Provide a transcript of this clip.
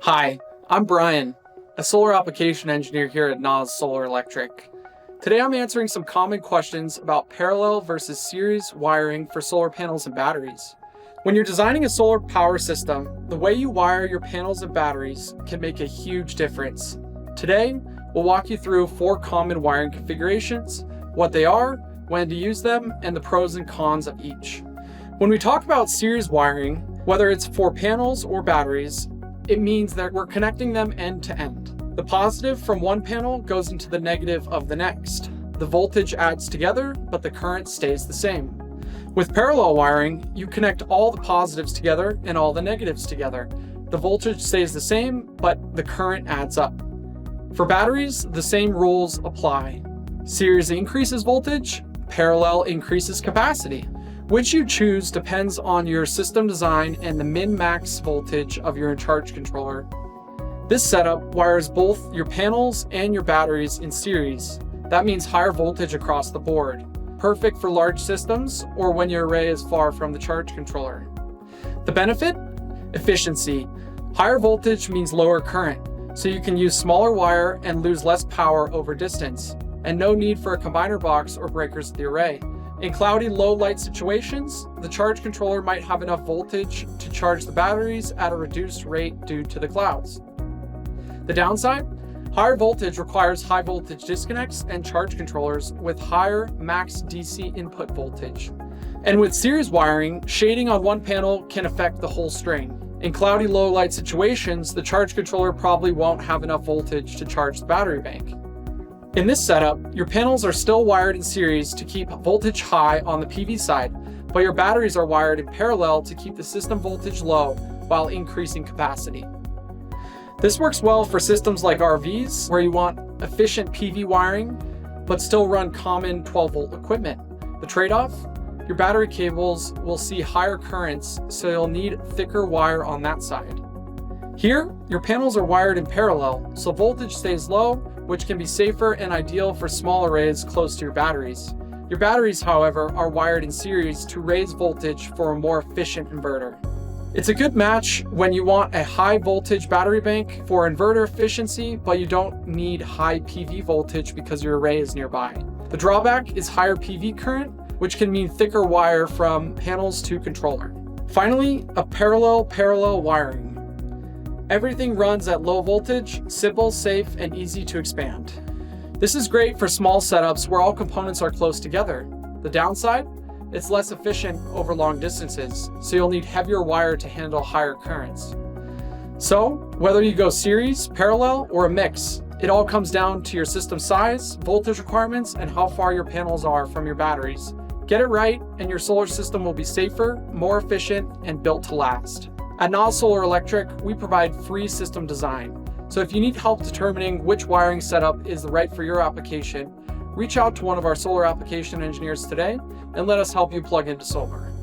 Hi, I'm Brian, a solar application engineer here at NAS Solar Electric. Today I'm answering some common questions about parallel versus series wiring for solar panels and batteries. When you're designing a solar power system, the way you wire your panels and batteries can make a huge difference. Today, we'll walk you through 4 common wiring configurations, what they are, when to use them, and the pros and cons of each. When we talk about series wiring, whether it's for panels or batteries, it means that we're connecting them end to end. The positive from one panel goes into the negative of the next. The voltage adds together, but the current stays the same. With parallel wiring, you connect all the positives together and all the negatives together. The voltage stays the same, but the current adds up. For batteries, the same rules apply. Series increases voltage, parallel increases capacity. Which you choose depends on your system design and the min-max voltage of your charge controller. This setup wires both your panels and your batteries in series. That means higher voltage across the board, perfect for large systems or when your array is far from the charge controller. The benefit? Efficiency. Higher voltage means lower current, so you can use smaller wire and lose less power over distance, and no need for a combiner box or breakers at the array. In cloudy, low light situations, the charge controller might have enough voltage to charge the batteries at a reduced rate due to the clouds. The downside? Higher voltage requires high voltage disconnects and charge controllers with higher max DC input voltage. And with series wiring, shading on one panel can affect the whole string. In cloudy, low light situations, the charge controller probably won't have enough voltage to charge the battery bank. In this setup, your panels are still wired in series to keep voltage high on the PV side, but your batteries are wired in parallel to keep the system voltage low while increasing capacity. This works well for systems like RVs, where you want efficient PV wiring, but still run common 12-volt equipment. The trade-off? Your battery cables will see higher currents, so you'll need thicker wire on that side. Here, your panels are wired in parallel, so voltage stays low, which can be safer and ideal for small arrays close to your batteries. Your batteries, however, are wired in series to raise voltage for a more efficient inverter. It's a good match when you want a high voltage battery bank for inverter efficiency, but you don't need high PV voltage because your array is nearby. The drawback is higher PV current, which can mean thicker wire from panels to controller. Finally, a parallel wiring. Everything runs at low voltage, simple, safe, and easy to expand. This is great for small setups where all components are close together. The downside? It's less efficient over long distances, so you'll need heavier wire to handle higher currents. So, whether you go series, parallel, or a mix, it all comes down to your system size, voltage requirements, and how far your panels are from your batteries. Get it right, and your solar system will be safer, more efficient, and built to last. At NAS Solar Electric, we provide free system design. So if you need help determining which wiring setup is right for your application, reach out to one of our solar application engineers today and let us help you plug into solar.